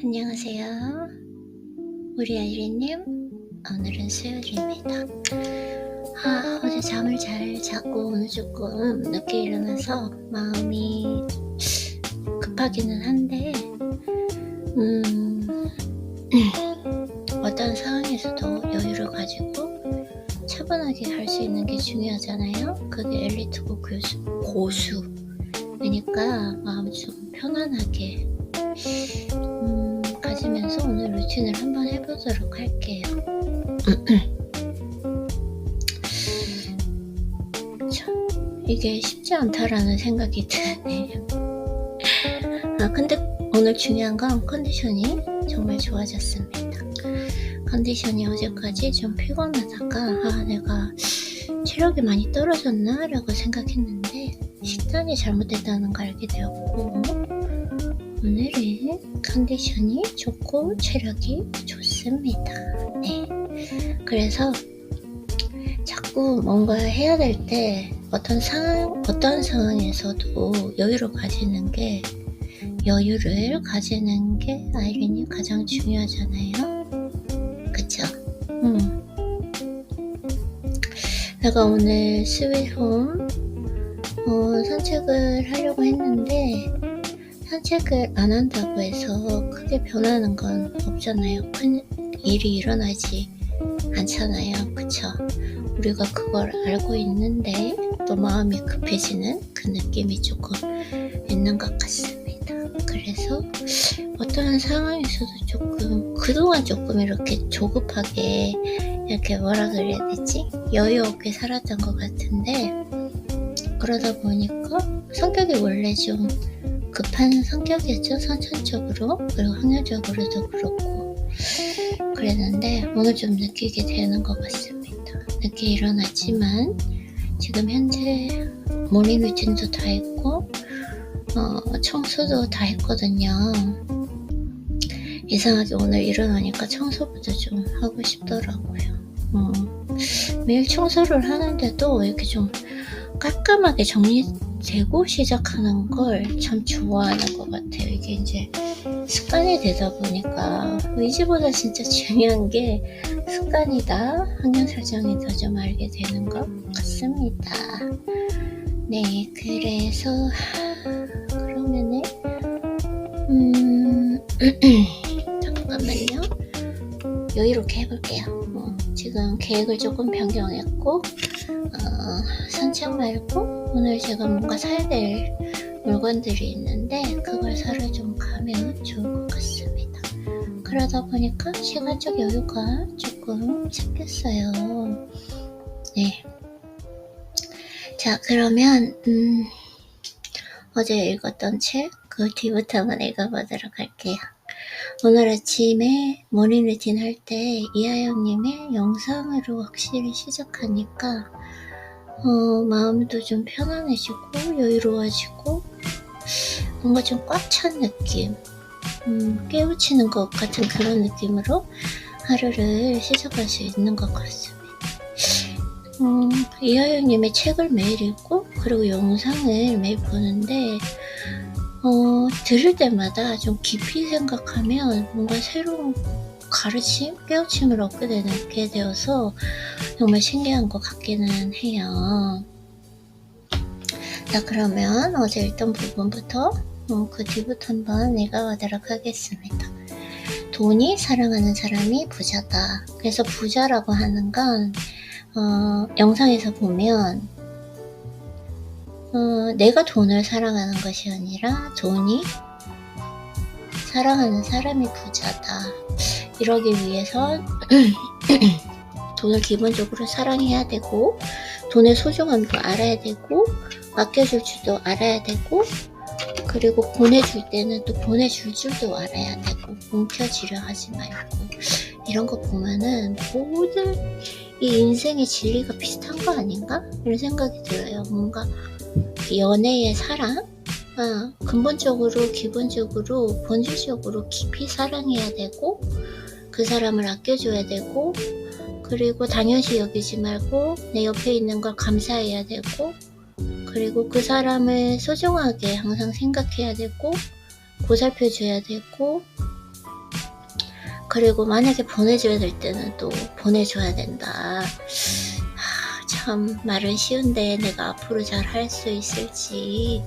안녕하세요. 우리 아이리님, 오늘은 수요일입니다. 어제 잠을 잘 자고 오늘 조금 늦게 일어나서 마음이 급하기는 한데 어떤 상황에서도 여유를 가지고 차분하게 할 수 있는 게 중요하잖아요. 그게 엘리트고 고수니까 마음 좀 편안하게 가지면서 오늘 루틴을 한번 해보도록 할게요. 이게 쉽지 않다라는 생각이 드네요. 근데 오늘 중요한 건 컨디션이 정말 좋아졌습니다. 컨디션이 어제까지 좀 피곤하다가 내가 체력이 많이 떨어졌나 라고 생각했는데 식단이 잘못됐다는 걸 알게 되었고 오늘은 컨디션이 좋고 체력이 좋습니다. 네. 그래서 자꾸 뭔가 해야 될 때 어떤 상황에서도 여유를 가지는 게 아이린이 가장 중요하잖아요. 그쵸? 내가 오늘 스윗홈 산책을 하려고 했는데 산책을 안 한다고 해서 크게 변하는 건 없잖아요. 큰 일이 일어나지 않잖아요. 그쵸? 우리가 그걸 알고 있는데 또 마음이 급해지는 그 느낌이 조금 있는 것 같습니다. 그래서 어떤 상황에서도 그동안 조금 이렇게 조급하게 이렇게 뭐라 그래야 되지? 여유 없게 살았던 것 같은데 그러다 보니까 성격이 원래 좀 급한 성격이었죠. 선천적으로 그리고 학력적으로도 그렇고 그랬는데 오늘 좀 느끼게 되는 것 같습니다. 늦게 일어났지만 지금 현재 모닝 루틴도 다 했고 청소도 다 했거든요. 이상하게 오늘 일어나니까 청소부터 좀 하고 싶더라고요. 매일 청소를 하는데도 이렇게 좀 깔끔하게 정리되고 시작하는 걸 참 좋아하는 것 같아요. 이게 이제 습관이 되다 보니까 의지보다 진짜 중요한 게 습관이다, 환경 설정이다 좀 알게 되는 것 같습니다. 네, 그래서 그러면은 잠깐만요. 여유롭게 해볼게요. 지금 계획을 조금 변경했고 산책 말고 오늘 제가 뭔가 사야 될 물건들이 있는데 그걸 사러 좀 가면 좋을 것 같습니다. 그러다 보니까 시간적 여유가 조금 생겼어요. 네. 자, 그러면 어제 읽었던 책 그 뒤부터 한번 읽어보도록 할게요. 오늘 아침에 모닝 루틴 할 때 이하영님의 영상으로 확실히 시작하니까 마음도 좀 편안해지고 여유로워지고 뭔가 좀 꽉 찬 느낌, 깨우치는 것 같은 그런 느낌으로 하루를 시작할 수 있는 것 같습니다. 이하영님의 책을 매일 읽고 그리고 영상을 매일 보는데 들을 때마다 좀 깊이 생각하면 뭔가 새로운 가르침, 깨우침을 얻게 되어서 정말 신기한 것 같기는 해요. 자, 그러면 어제 읽던 부분부터 그 뒤부터 한번 읽어보도록 하겠습니다. 돈이 사랑하는 사람이 부자다. 그래서 부자라고 하는 건 영상에서 보면 내가 돈을 사랑하는 것이 아니라 돈이 사랑하는 사람이 부자다. 이러기 위해서 돈을 기본적으로 사랑해야 되고 돈의 소중함도 알아야 되고 아껴줄 줄도 알아야 되고 그리고 보내줄 때는 또 보내줄 줄도 알아야 되고 뭉켜지려 하지 말고 이런 거 보면은 모든 이 인생의 진리가 비슷한 거 아닌가? 이런 생각이 들어요. 뭔가 연애의 사랑? 근본적으로 기본적으로 본질적으로 깊이 사랑해야 되고 그 사람을 아껴줘야 되고 그리고 당연시 여기지 말고 내 옆에 있는 걸 감사해야 되고 그리고 그 사람을 소중하게 항상 생각해야 되고 보살펴줘야 되고 그리고 만약에 보내줘야 될 때는 또 보내줘야 된다. 참 말은 쉬운데 내가 앞으로 잘 할 수 있을지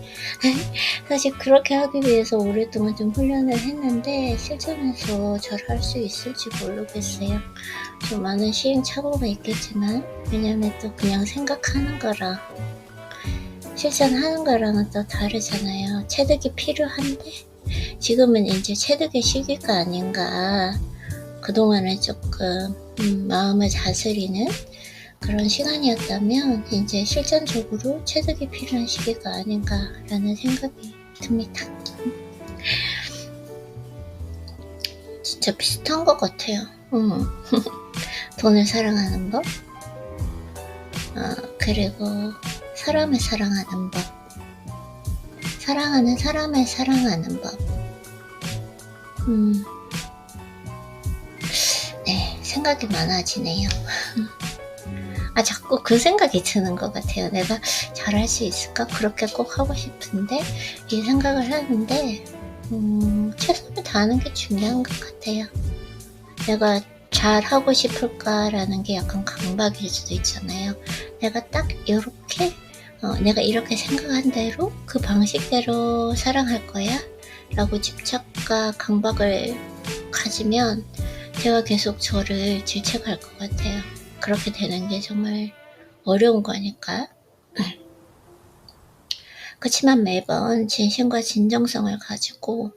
사실 그렇게 하기 위해서 오랫동안 좀 훈련을 했는데 실전에서 잘 할 수 있을지 모르겠어요. 좀 많은 시행착오가 있겠지만 왜냐면 또 그냥 생각하는 거랑 실전하는 거랑은 또 다르잖아요. 체득이 필요한데 지금은 이제 체득의 시기가 아닌가. 그동안은 조금 마음을 다스리는 그런 시간이었다면 이제 실전적으로 체득이 필요한 시기가 아닌가라는 생각이 듭니다. 진짜 비슷한 것 같아요. 돈을 사랑하는 법, 그리고 사람을 사랑하는 법, 사랑하는 사람을 사랑하는 법. 네, 생각이 많아지네요. 자꾸 그 생각이 드는 것 같아요. 내가 잘할 수 있을까? 그렇게 꼭 하고 싶은데 이 생각을 하는데 최선을 다하는 게 중요한 것 같아요. 내가 잘하고 싶을까라는 게 약간 강박일 수도 있잖아요. 내가 딱 이렇게 내가 이렇게 생각한 대로 그 방식대로 사랑할 거야 라고 집착과 강박을 가지면 제가 계속 저를 질책할 것 같아요. 그렇게 되는 게 정말 어려운 거니까. 그렇지만 매번 진심과 진정성을 가지고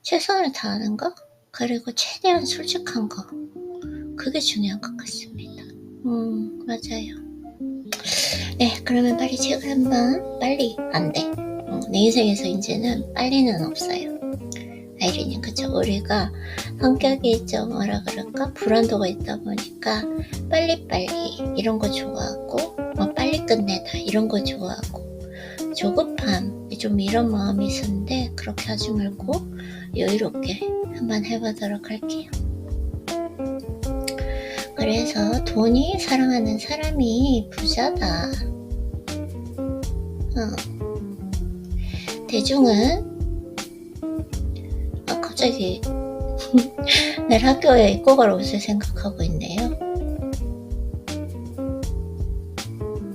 최선을 다하는 거, 그리고 최대한 솔직한 거, 그게 중요한 것 같습니다. 맞아요. 네, 그러면 빨리 책을 한번, 빨리 안 돼. 내 인생에서 이제는 빨리는 없어요. 아이린이, 그쵸? 우리가 성격이 좀 뭐라 그럴까? 불안도가 있다 보니까 빨리빨리 이런 거 좋아하고 빨리 끝내다 이런 거 좋아하고 조급함 좀 이런 마음이 있었는데 그렇게 하지 말고 여유롭게 한번 해보도록 할게요. 그래서 돈이 사랑하는 사람이 부자다. 대중은 갑자기 내일 학교에 입고 갈 옷을 생각하고 있네요.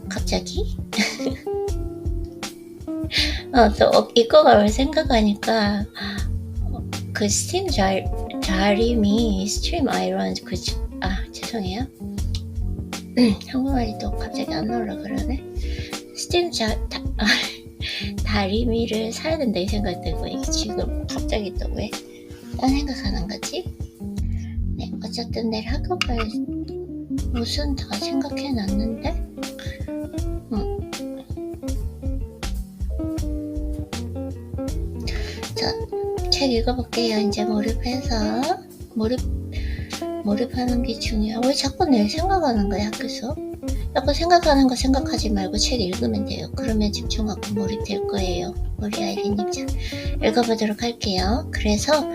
갑자기? 또 입고 갈 옷을 생각하니까 그 스팀 자림이 스트림 아이런 죄송해요. 한국말이 또 갑자기 안 나오려 그러네. 스팀 다리미를 사야 된다 이 생각 들고 이게 지금 갑자기 또 왜 딴 생각하는 거지? 네, 어쨌든 내일 학교 갈 옷은 다 생각해 놨는데 자, 책 읽어볼게요. 이제 몰입하는 게 중요해. 왜 자꾸 내일 생각하는 거야, 학교에서? 자꾸 생각하는 거 생각하지 말고 책 읽으면 돼요. 그러면 집중하고 몰입될 거예요. 우리 아이린님 자 읽어보도록 할게요. 그래서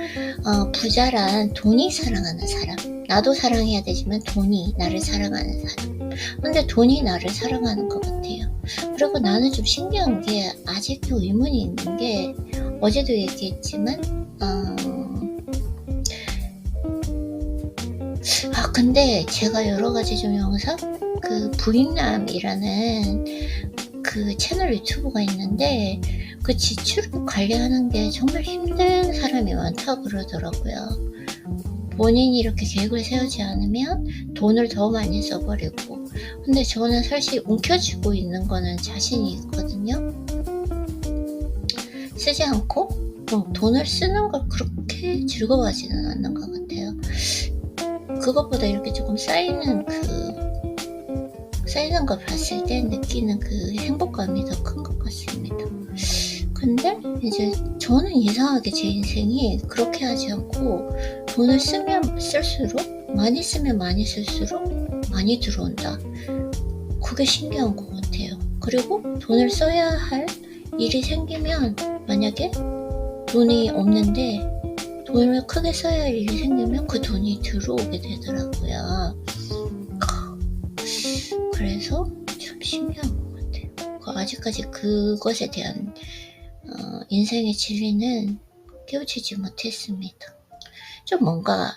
부자란 돈이 사랑하는 사람. 나도 사랑해야 되지만 돈이 나를 사랑하는 사람. 근데 돈이 나를 사랑하는 것 같아요. 그리고 나는 좀 신기한 게 아직도 의문이 있는 게 어제도 얘기했지만 근데 제가 여러가지 좀 영상 그 부익남이라는 그 채널 유튜브가 있는데 그 지출을 관리하는 게 정말 힘든 사람이 많다고 그러더라고요. 본인이 이렇게 계획을 세우지 않으면 돈을 더 많이 써버리고 근데 저는 사실 움켜쥐고 있는 거는 자신이 있거든요. 쓰지 않고 돈을 쓰는 걸 그렇게 즐거워하지는 않는 것 같아요. 그것보다 이렇게 조금 쌓이는 걸 봤을 때 느끼는 그 행복감이 더 큰 것 같습니다. 근데 이제 저는 이상하게 제 인생이 그렇게 하지 않고 돈을 쓰면 쓸수록 많이 쓰면 많이 쓸수록 많이 들어온다. 그게 신기한 것 같아요. 그리고 돈을 써야 할 일이 생기면 만약에 돈이 없는데 돈을 크게 써야 할 일이 생기면 그 돈이 들어오게 되더라고요. 그래서 참 신기한 것 같아요. 아직까지 그것에 대한 인생의 진리는 깨우치지 못했습니다. 좀 뭔가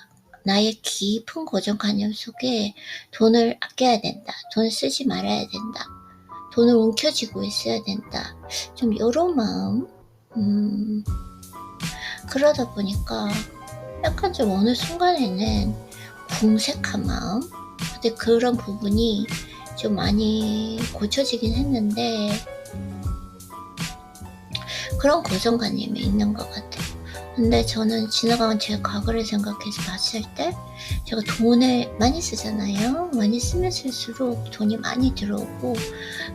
나의 깊은 고정관념 속에 돈을 아껴야 된다, 돈을 쓰지 말아야 된다, 돈을 움켜쥐고 있어야 된다, 좀 이런 마음. 그러다 보니까 약간 좀 어느 순간에는 궁색한 마음. 근데 그런 부분이 좀 많이 고쳐지긴 했는데 그런 고정관념이 있는 것 같아요. 근데 저는 지나간 제 과거를 생각해서 봤을 때 제가 돈을 많이 쓰잖아요. 많이 쓰면 쓸수록 돈이 많이 들어오고,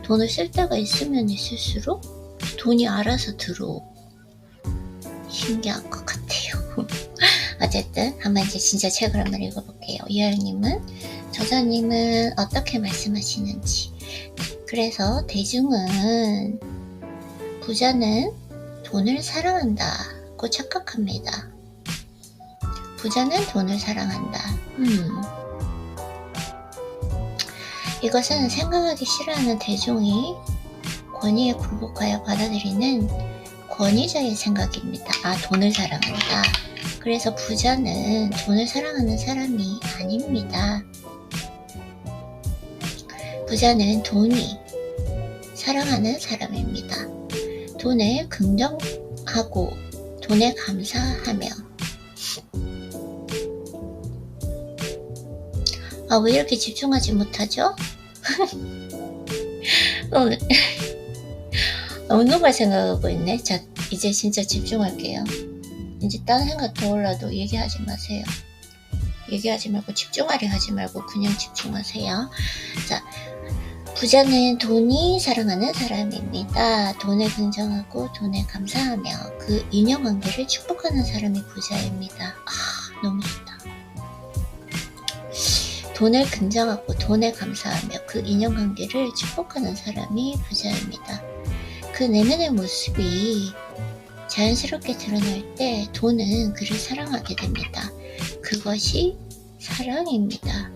돈을 쓸 때가 있으면 있을수록 돈이 알아서 들어오고, 신기한 것 같아요. 어쨌든 한번 이제 진짜 책을 한번 읽어볼게요. 이하영님은, 저자님은 어떻게 말씀하시는지. 그래서 대중은 부자는 돈을 사랑한다고 착각합니다. 부자는 돈을 사랑한다. 이것은 생각하기 싫어하는 대중이 권위에 굴복하여 받아들이는 권위자의 생각입니다. 아, 돈을 사랑한다. 그래서 부자는 돈을 사랑하는 사람이 아닙니다. 부자는 돈이 사랑하는 사람입니다. 돈을 긍정하고 돈에 감사하며. 아, 왜 이렇게 집중하지 못하죠? 어느 걸 생각하고 있네. 자, 이제 진짜 집중할게요. 이제 다른 생각 떠올라도 얘기하지 마세요. 얘기하지 말고, 집중하려 하지 말고 그냥 집중하세요. 자, 부자는 돈이 사랑하는 사람입니다. 돈을 긍정하고 돈에 감사하며 그 인연관계를 축복하는 사람이 부자입니다. 아, 너무 좋다. 돈을 긍정하고 돈에 감사하며 그 인연관계를 축복하는 사람이 부자입니다. 그 내면의 모습이 자연스럽게 드러날 때 돈은 그를 사랑하게 됩니다. 그것이 사랑입니다.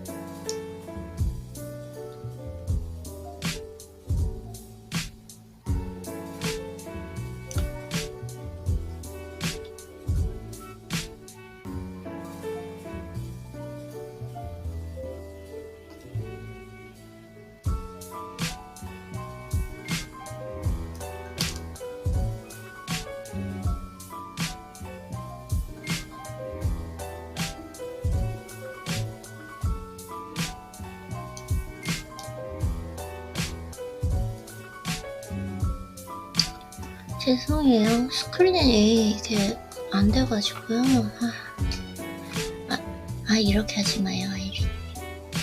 죄송해요. 스크린이 이게 안 돼가지고요. 이렇게 하지 마요, 아이린.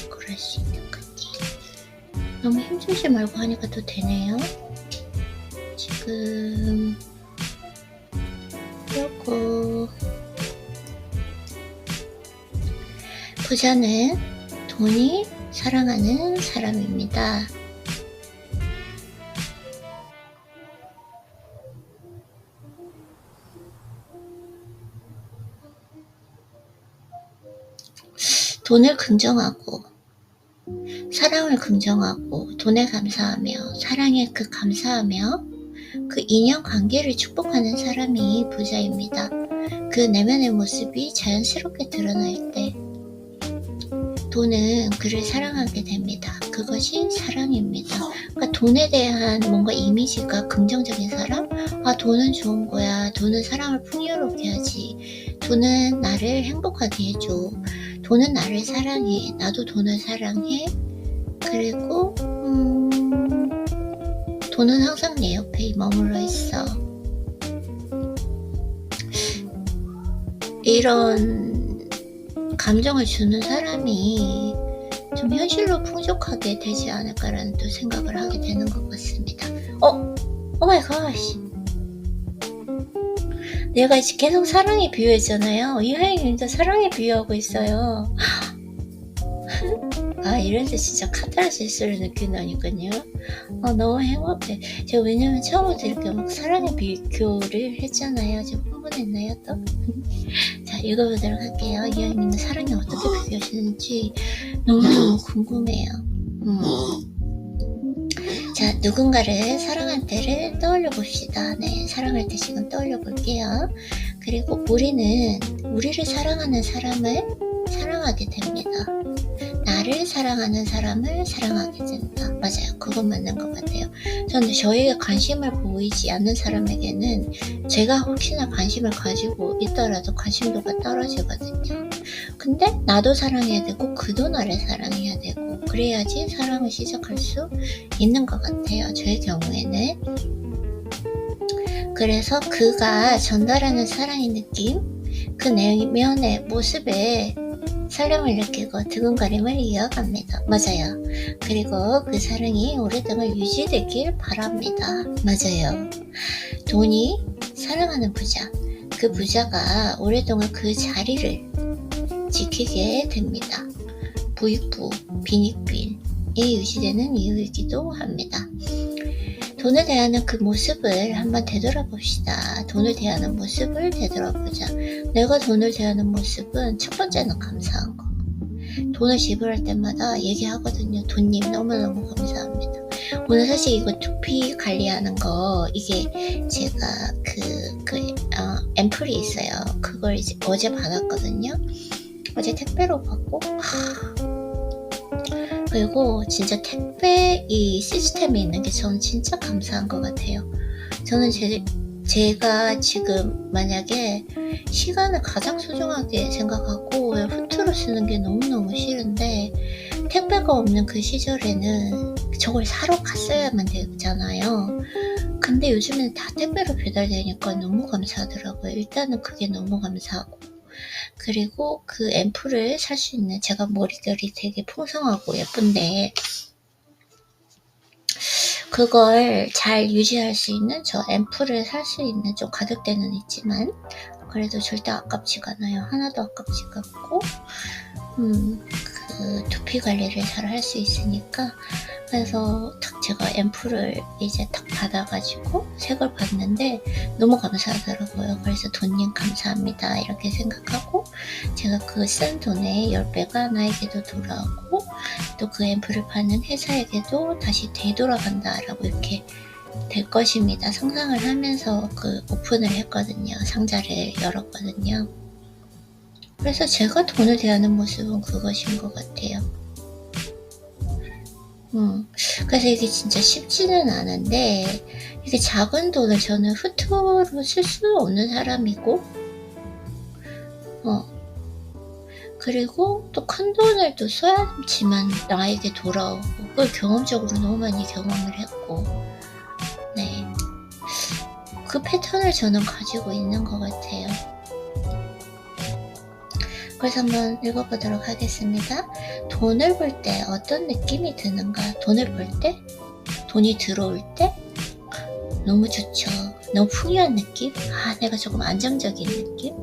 그럴 수 있는 거지. 너무 힘주지 말고 하니까 또 되네요. 지금 그렇고, 부자는 돈이 사랑하는 사람입니다. 돈을 긍정하고 사랑을 긍정하고 돈에 감사하며 사랑에 그 감사하며 그 인연관계를 축복하는 사람이 부자입니다. 그 내면의 모습이 자연스럽게 드러날 때 돈은 그를 사랑하게 됩니다. 그것이 사랑입니다. 그러니까 돈에 대한 뭔가 이미지가 긍정적인 사람? 아, 돈은 좋은 거야. 돈은 사랑을 풍요롭게 하지. 돈은 나를 행복하게 해줘. 돈은 나를 사랑해. 나도 돈을 사랑해. 그리고 돈은 항상 내 옆에 머물러 있어. 이런 감정을 주는 사람이 좀 현실로 풍족하게 되지 않을까라는 또 생각을 하게 되는 것 같습니다. 오 마이 갓. 내가 계속 사랑에 비유했잖아요. 이 하영님도 사랑에 비유하고 있어요. 이래서 진짜 카타르시스를 느낀다니까요. 너무 행복해. 제가 왜냐면 처음부터 이렇게 막 사랑의 비교를 했잖아요. 좀 흥분했나요 또? 자, 읽어보도록 할게요. 이하영님은 사랑에 어떻게 비교하시는지 너무너무 궁금해요. 자, 누군가를 사랑할 때를 떠올려 봅시다. 네, 사랑할 때 지금 떠올려 볼게요. 그리고 우리는 우리를 사랑하는 사람을 사랑하게 됩니다. 나를 사랑하는 사람을 사랑하게 된다. 맞아요. 그건 맞는 것 같아요. 저는 저에게 관심을 보이지 않는 사람에게는 제가 혹시나 관심을 가지고 있더라도 관심도가 떨어지거든요. 근데 나도 사랑해야 되고 그도 나를 사랑해야 되고 그래야지 사랑을 시작할 수 있는 것 같아요. 저의 경우에는. 그래서 그가 전달하는 사랑의 느낌, 그 내면의 모습에 설렘을 느끼고 두근거림을 이어갑니다. 맞아요. 그리고 그 사랑이 오랫동안 유지되길 바랍니다. 맞아요. 돈이 사랑하는 부자, 그 부자가 오랫동안 그 자리를 지키게 됩니다. 부익부, 빈익빈이 유지되는 이유이기도 합니다. 돈을 대하는 그 모습을 한번 되돌아봅시다. 돈을 대하는 모습을 되돌아보자. 내가 돈을 대하는 모습은 첫 번째는 감사한 거. 돈을 지불할 때마다 얘기하거든요. 돈님 너무너무 감사합니다. 오늘 사실 이거 두피 관리하는 거, 이게 제가 앰플이 있어요. 그걸 이제 어제 받았거든요. 어제 택배로 받고, 그리고 진짜 택배 이 시스템에 있는 게 저는 진짜 감사한 것 같아요. 저는 제가 지금 만약에 시간을 가장 소중하게 생각하고 후투로 쓰는 게 너무너무 싫은데, 택배가 없는 그 시절에는 저걸 사러 갔어야만 되잖아요. 근데 요즘에는 다 택배로 배달되니까 너무 감사하더라고요. 일단은 그게 너무 감사하고, 그리고 그 앰플을 살 수 있는, 제가 머리결이 되게 풍성하고 예쁜데 그걸 잘 유지할 수 있는 저 앰플을 살 수 있는, 좀 가격대는 있지만 그래도 절대 아깝지가 않아요. 하나도 아깝지가 않고 그 두피 관리를 잘 할 수 있으니까. 그래서 딱 제가 앰플을 이제 딱 받아가지고 색을 봤는데 너무 감사하더라고요. 그래서 돈님 감사합니다 이렇게 생각하고, 제가 그 쓴 돈의 10배가 나에게도 돌아오고 또 그 앰플을 파는 회사에게도 다시 되돌아간다 라고 이렇게 될 것입니다. 상상을 하면서 그 오픈을 했거든요. 상자를 열었거든요. 그래서 제가 돈을 대하는 모습은 그것인 것 같아요. 그래서 이게 진짜 쉽지는 않은데, 이게 작은 돈을 저는 후투로 쓸 수 없는 사람이고, 그리고 또 큰 돈을 또 써야지만 나에게 돌아오고, 그걸 경험적으로 너무 많이 경험을 했고, 네. 그 패턴을 저는 가지고 있는 것 같아요. 그래서 한번 읽어보도록 하겠습니다. 돈을 벌 때 어떤 느낌이 드는가? 돈을 벌 때? 돈이 들어올 때? 너무 좋죠. 너무 풍요한 느낌? 내가 조금 안정적인 느낌?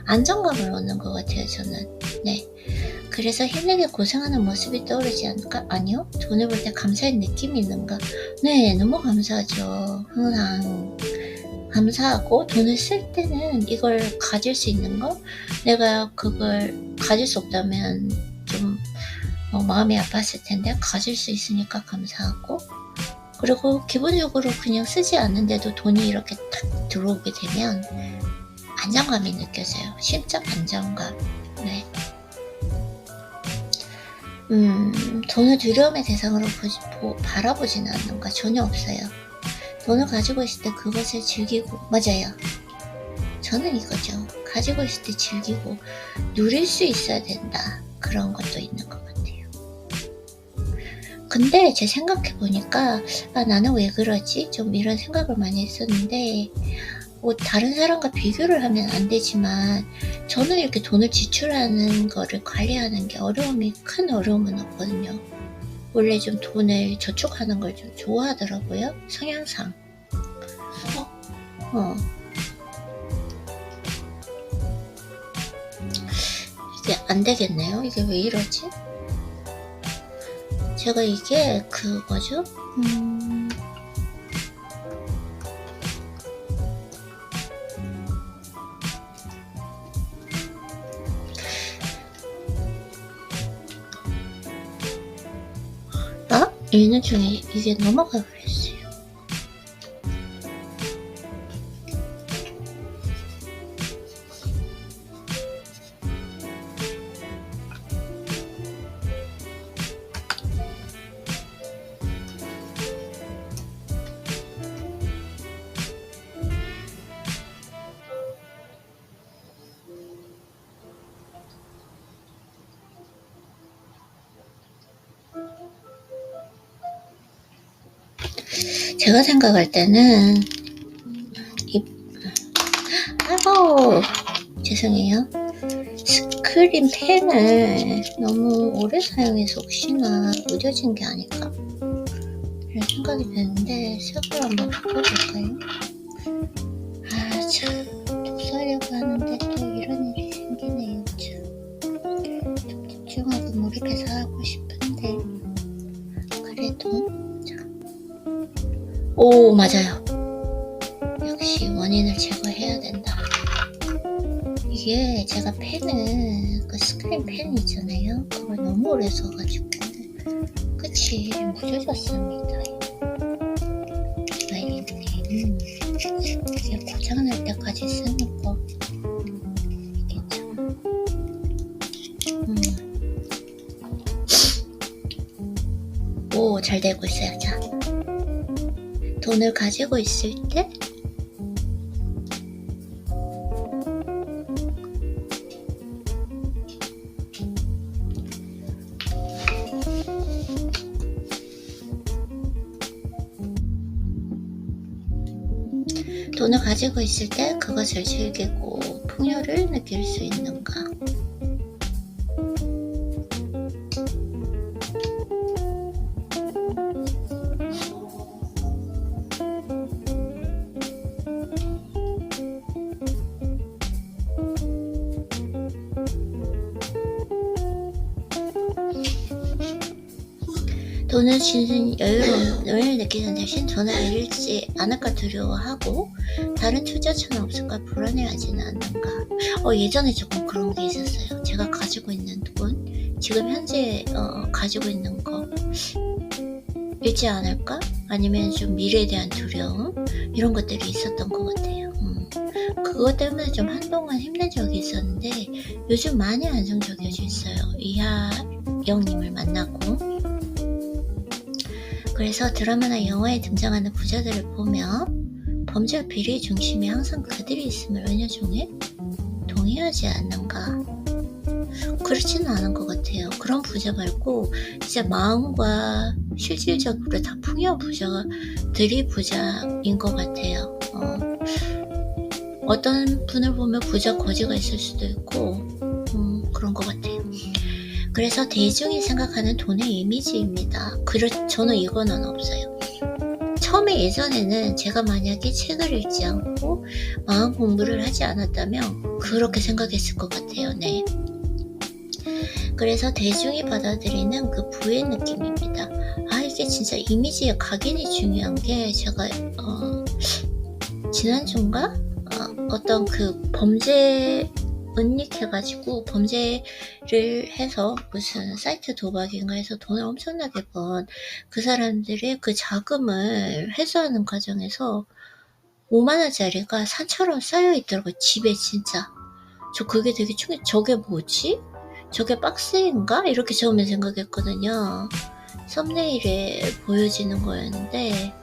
안정감을 얻는 것 같아요, 저는. 네. 그래서 힘들게 고생하는 모습이 떠오르지 않을까? 아니요. 돈을 벌 때 감사의 느낌이 있는가? 네, 너무 감사하죠. 항상 감사하고, 돈을 쓸 때는 이걸 가질 수 있는 거, 내가 그걸 가질 수 없다면 좀 마음이 아팠을 텐데 가질 수 있으니까 감사하고, 그리고 기본적으로 그냥 쓰지 않는데도 돈이 이렇게 탁 들어오게 되면 안정감이 느껴져요. 심적 안정감. 네. 돈을 두려움의 대상으로 바라보지는 않는가? 전혀 없어요. 돈을 가지고 있을 때 그것을 즐기고, 맞아요. 저는 이거죠. 가지고 있을 때 즐기고 누릴 수 있어야 된다. 그런 것도 있는 것 같아요. 근데 제 생각해보니까 나는 왜 그러지? 좀 이런 생각을 많이 했었는데, 다른 사람과 비교를 하면 안 되지만 저는 이렇게 돈을 지출하는 거를 관리하는 게 큰 어려움은 없거든요. 원래 좀 돈을 저축하는 걸 좀 좋아하더라고요. 성향상. 이게 안 되겠네요. 이게 왜 이러지? 제가 이게 뭐죠? 읽는 중에 이게 넘어가 그랬어요. 제가 생각할 때는 아이고 죄송해요. 스크린 펜을 너무 오래 사용해서 혹시나 무뎌진 게 아닐까 이런 생각이 드는데 색을 한번 바꿔볼까요? 아 참 독서하려고 하는데 또 이런 일이 생기네요. 참 집중하고 몰입해서 하고 싶은데 그래도 오 맞아요. 역시 원인을 제거해야 된다. 이게 제가 펜을 그 스크린 펜 있잖아요. 그걸 너무 오래 써가지고 끝이 무뎌졌습니다. 아이님 이게 고장날 때까지 쓰니까 이게 참 오, 잘 되고 있어요. 자, 돈을 가지고 있을 때 돈을 가지고 있을 때 그것을 즐기고 풍요를 느낄 수 있는가? 돈을 주는 여유를 느끼는 대신 돈을 잃지 않을까 두려워하고 다른 투자처는 없을까 불안해하지는 않는가. 예전에 조금 그런 게 있었어요. 제가 가지고 있는 돈, 지금 현재 가지고 있는 거 잃지 않을까? 아니면 좀 미래에 대한 두려움 이런 것들이 있었던 것 같아요. 그것 때문에 좀 한동안 힘든 적이 있었는데 요즘 많이 안정적이어져 있어요. 이하영님을 만나고. 그래서 드라마나 영화에 등장하는 부자들을 보면 범죄와 비리 중심에 항상 그들이 있음을 은연중에 동의하지 않는가? 그렇지는 않은 것 같아요. 그런 부자 말고 진짜 마음과 실질적으로 다 풍요한 부자들이 부자인 것 같아요. 어떤 분을 보면 부자 거지가 있을 수도 있고 그런 것 같아요. 그래서 대중이 생각하는 돈의 이미지입니다. 저는 이거는 없어요. 처음에 예전에는 제가 만약에 책을 읽지 않고 마음 공부를 하지 않았다면 그렇게 생각했을 것 같아요. 네. 그래서 대중이 받아들이는 그 부의 느낌입니다. 이게 진짜 이미지의 각인이 중요한 게 제가 지난주인가 어떤 그 범죄 은닉해가지고 범죄를 해서 무슨 사이트 도박인가 해서 돈을 엄청나게 번 그 사람들의 그 자금을 회수하는 과정에서 5만원짜리가 산처럼 쌓여있더라고요. 집에 진짜. 저 그게 되게 저게 뭐지? 저게 박스인가? 이렇게 처음에 생각했거든요. 썸네일에 보여지는 거였는데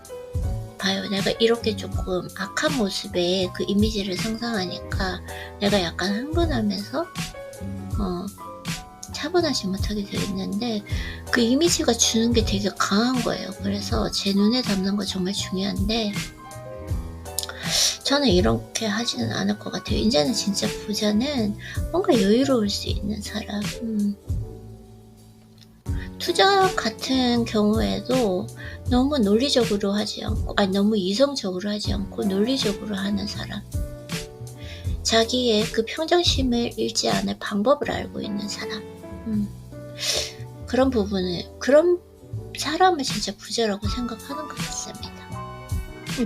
봐요. 내가 이렇게 조금 악한 모습의 그 이미지를 상상하니까 내가 약간 흥분하면서 차분하지 못하게 되어 있는데 그 이미지가 주는 게 되게 강한 거예요. 그래서 제 눈에 담는 거 정말 중요한데 저는 이렇게 하지는 않을 것 같아요. 이제는 진짜 부자는 뭔가 여유로울 수 있는 사람. 투자 같은 경우에도 너무 논리적으로 하지 않고 너무 이성적으로 하지 않고 논리적으로 하는 사람. 자기의 그 평정심을 잃지 않을 방법을 알고 있는 사람. 그런 사람을 진짜 부자라고 생각하는 것 같습니다.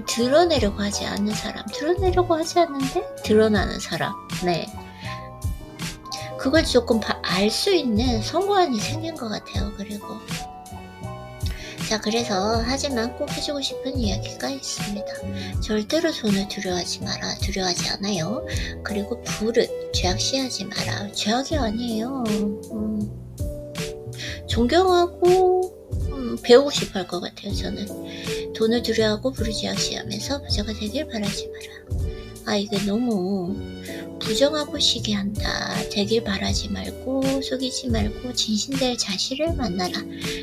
드러내려고 하지 않는 사람. 드러내려고 하지 않는데 드러나는 사람. 네. 그걸 조금 알 수 있는 성관이 생긴 것 같아요. 그리고 자, 그래서 하지만 꼭 해주고 싶은 이야기가 있습니다. 절대로 돈을 두려워하지 않아요. 그리고 부를 죄악시하지 마라. 죄악이 아니에요. 존경하고 배우고 싶어 할 것 같아요. 저는 돈을 두려워하고 부를 죄악시하면서 부자가 되길 바라지 마라. 아 이게 너무 부정하고 시기한다. 되길 바라지 말고 속이지 말고 진실될 자신을 만나라.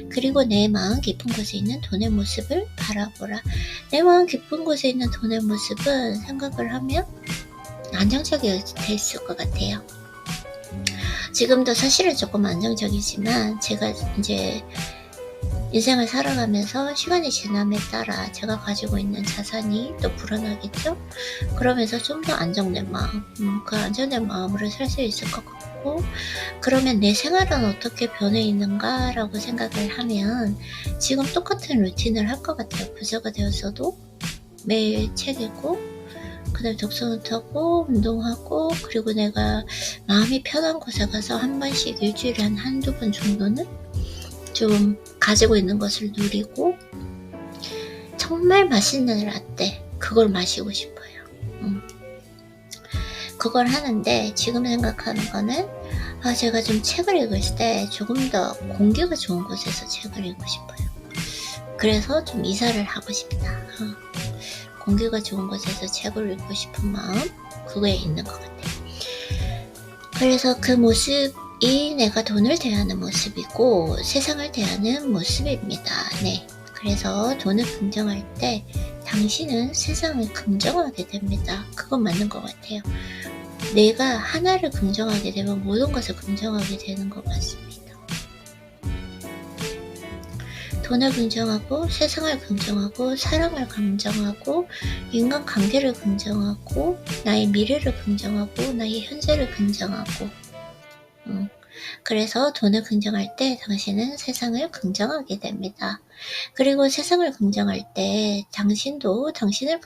그리고 내 마음 깊은 곳에 있는 돈의 모습을 바라보라. 내 마음 깊은 곳에 있는 돈의 모습은 생각을 하면 안정적이 됐을 것 같아요. 지금도 사실은 조금 안정적이지만 제가 이제 인생을 살아가면서 시간이 지남에 따라 제가 가지고 있는 자산이 또 불어나겠죠? 그러면서 좀 더 안정된 마음, 그 안정된 마음으로 살 수 있을 것 같고, 그러면 내 생활은 어떻게 변해 있는가 라고 생각을 하면 지금 똑같은 루틴을 할 것 같아요. 부자가 되어서도 매일 책 읽고 그 다음에 독서노트 하고 운동하고, 그리고 내가 마음이 편한 곳에 가서 한 번씩 일주일에 한두 번 정도는 좀 가지고 있는 것을 누리고, 정말 맛있는 라떼 그걸 마시고 싶어요. 그걸 하는데 지금 생각하는 거는 제가 좀 책을 읽을 때 조금 더 공기가 좋은 곳에서 책을 읽고 싶어요. 그래서 좀 이사를 하고 싶다. 공기가 좋은 곳에서 책을 읽고 싶은 마음, 그거에 있는 것 같아요. 그래서 그 모습이 내가 돈을 대하는 모습이고 세상을 대하는 모습입니다. 네. 그래서 돈을 긍정할 때 당신은 세상을 긍정하게 됩니다. 그건 맞는 것 같아요. 내가 하나를 긍정하게 되면 모든 것을 긍정하게 되는 것 같습니다. 돈을 긍정하고 세상을 긍정하고 사랑을 긍정하고 인간관계를 긍정하고 나의 미래를 긍정하고 나의 현재를 긍정하고 그래서 돈을 긍정할 때 당신은 세상을 긍정하게 됩니다. 그리고 세상을 긍정할 때 당신도 당신을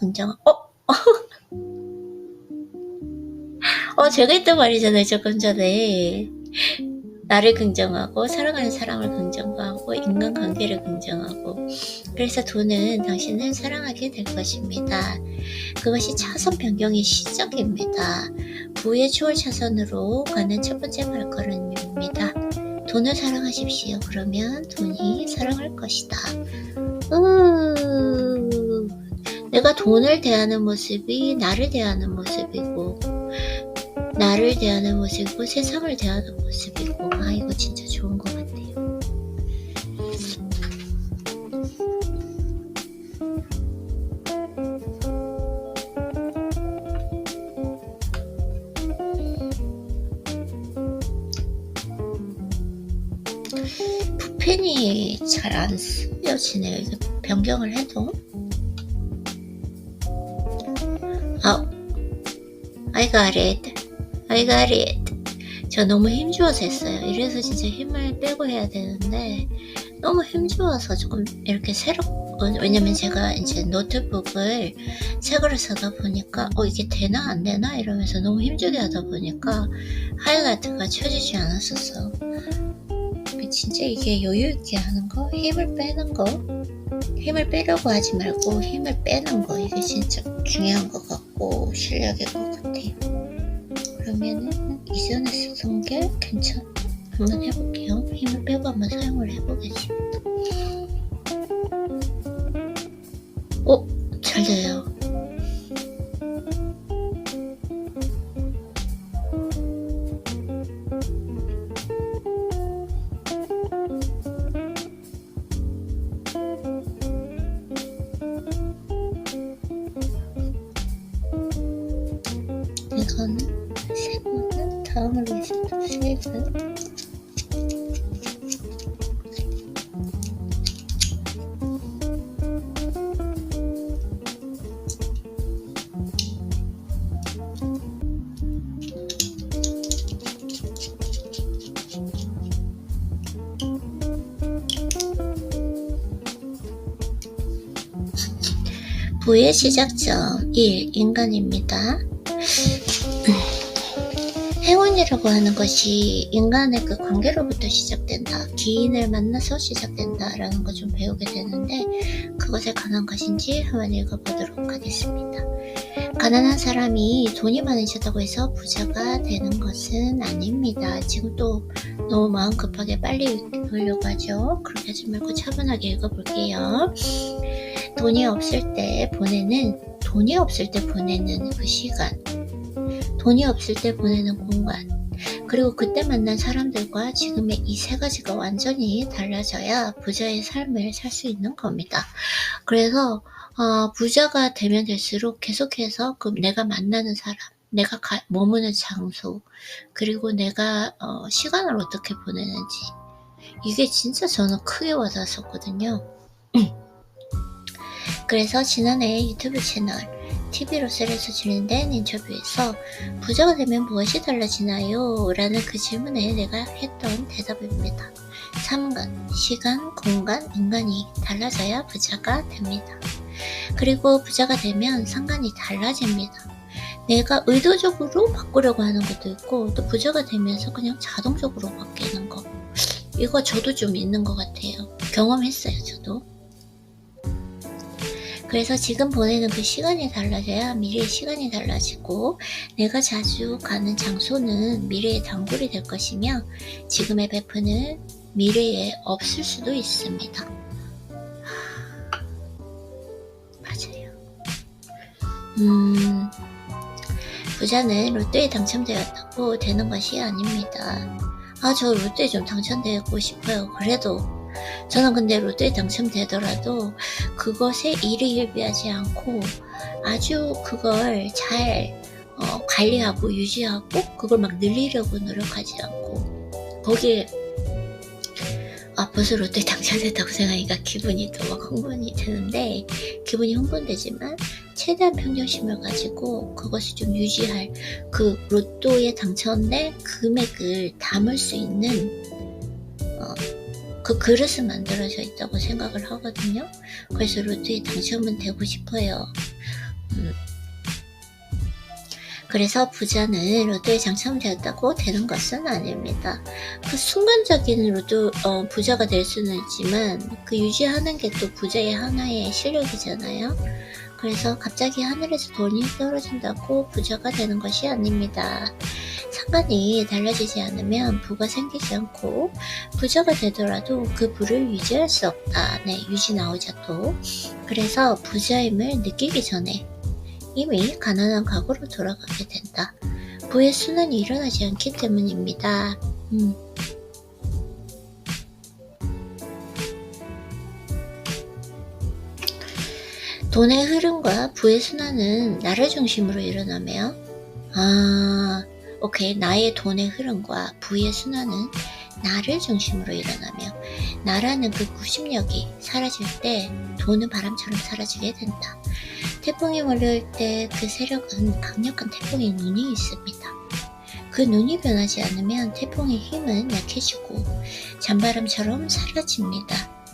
제가 했던 말이잖아요. 조금 전에 나를 긍정하고 사랑하는 사람을 긍정하고 인간관계를 긍정하고, 그래서 돈은 당신을 사랑하게 될 것입니다. 그것이 차선 변경의 시작입니다. 부의 추월 차선으로 가는 첫 번째 발걸음입니다. 돈을 사랑하십시오. 그러면 돈이 사랑할 것이다. 내가 돈을 대하는 모습이 나를 대하는 모습이고 나를 대하는 모습이고 세상을 대하는 모습이고, 이거 진짜 좋은 것 같아요. 붓펜이 잘 안 쓰여지네요. 이거 변경을 해도. I got it. 저 너무 힘주어서 했어요. 이래서 진짜 힘을 빼고 해야 되는데 너무 힘주어서 조금 이렇게 왜냐면 제가 이제 노트북을 새 거를 사다 보니까 이게 되나 안 되나 이러면서 너무 힘주게 하다 보니까 하이라이트가 쳐지지 않았었어. 진짜 이게 여유 있게 하는 거, 힘을 빼는 거, 힘을 빼려고 하지 말고 힘을 빼는 거, 이게 진짜 중요한 것 같고 실력일 것 같아요. 그러면은 이전에 쓰던 게 한번 해볼게요. 힘을 빼고 한번 사용을 해보겠습니다. 잘 돼요. 이거는 세고는 다음으로 있습니다. 세고 부의 시작점 1. 인간입니다. 행운이라고 하는 것이 인간의 그 관계로부터 시작된다. 기인을 만나서 시작된다 라는 거 좀 배우게 되는데 그것에 관한 것인지 한번 읽어보도록 하겠습니다. 가난한 사람이 돈이 많으셨다고 해서 부자가 되는 것은 아닙니다. 지금 또 너무 마음 급하게 빨리 읽으려고 하죠. 그렇게 하지 말고 차분하게 읽어볼게요. 돈이 없을 때 보내는 돈이 없을 때 보내는 그 시간, 돈이 없을 때 보내는 공간, 그리고 그때 만난 사람들과 지금의 이 세 가지가 완전히 달라져야 부자의 삶을 살 수 있는 겁니다. 그래서 부자가 되면 될수록 계속해서 그 내가 만나는 사람, 내가 머무는 장소, 그리고 내가 시간을 어떻게 보내는지, 이게 진짜 저는 크게 와닿았었거든요. 그래서 지난해 유튜브 채널 TV로셀에서 진행된 인터뷰에서 부자가 되면 무엇이 달라지나요? 라는 그 질문에 내가 했던 대답입니다. 3간, 시간, 공간, 인간이 달라져야 부자가 됩니다. 그리고 부자가 되면 상관이 달라집니다. 내가 의도적으로 바꾸려고 하는 것도 있고, 또 부자가 되면서 그냥 자동적으로 바뀌는 거, 이거 저도 좀 있는 것 같아요. 경험했어요, 저도. 그래서 지금 보내는 그 시간이 달라져야 미래의 시간이 달라지고, 내가 자주 가는 장소는 미래의 단골이 될 것이며, 지금의 베푸는 미래에 없을 수도 있습니다. 맞아요. 부자는 로또에 당첨되었다고 되는 것이 아닙니다. 저 로또에 좀 당첨되고 싶어요. 그래도 저는 근데 로또에 당첨되더라도 그것에 일희일비하지 않고 아주 그걸 잘 관리하고 유지하고 그걸 막 늘리려고 노력하지 않고, 거기에 벌써 로또에 당첨됐다고 생각하니까 기분이 또 막 흥분이 되는데, 기분이 흥분되지만 최대한 평정심을 가지고 그것을 좀 유지할, 그 로또에 당첨된 금액을 담을 수 있는 그 그릇은 만들어져 있다고 생각을 하거든요. 그래서 로또에 당첨은 되고 싶어요. 그래서 부자는 로또에 당첨되었다고 되는 것은 아닙니다. 그 순간적인 로또 부자가 될 수는 있지만, 그 유지하는 게 또 부자의 하나의 실력이잖아요. 그래서 갑자기 하늘에서 돈이 떨어진다고 부자가 되는 것이 아닙니다. 상관이 달라지지 않으면 부가 생기지 않고, 부자가 되더라도 그 부를 유지할 수 없다. 네, 유지 나오자 또. 그래서 부자임을 느끼기 전에 이미 가난한 과거로 돌아가게 된다. 부의 순환이 일어나지 않기 때문입니다. 돈의 흐름과 부의 순환은 나를 중심으로 일어나며, 오케이, 나의 돈의 흐름과 부의 순환은 나를 중심으로 일어나며, 나라는 그 구심력이 사라질 때 돈은 바람처럼 사라지게 된다. 태풍이 몰려올 때 그 세력은 강력한 태풍의 눈이 있습니다. 그 눈이 변하지 않으면 태풍의 힘은 약해지고 잔바람처럼 사라집니다.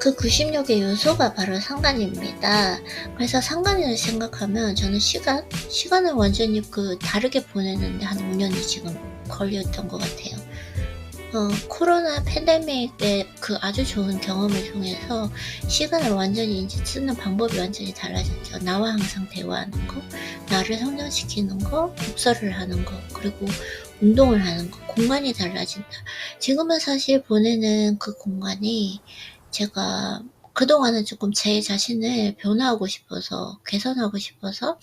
그 구심력의 요소가 바로 상관입니다. 그래서 상관을 생각하면 저는 시간을 완전히 다르게 보내는데 한 5년이 지금 걸렸던 것 같아요. 코로나 팬데믹 때 그 아주 좋은 경험을 통해서 시간을 완전히 이제 쓰는 방법이 완전히 달라졌죠. 나와 항상 대화하는 거, 나를 성장시키는 거, 독서를 하는 거, 그리고 운동을 하는 거, 공간이 달라진다. 지금은 사실 보내는 그 공간이, 제가 그동안은 조금 제 자신을 변화하고 싶어서, 개선하고 싶어서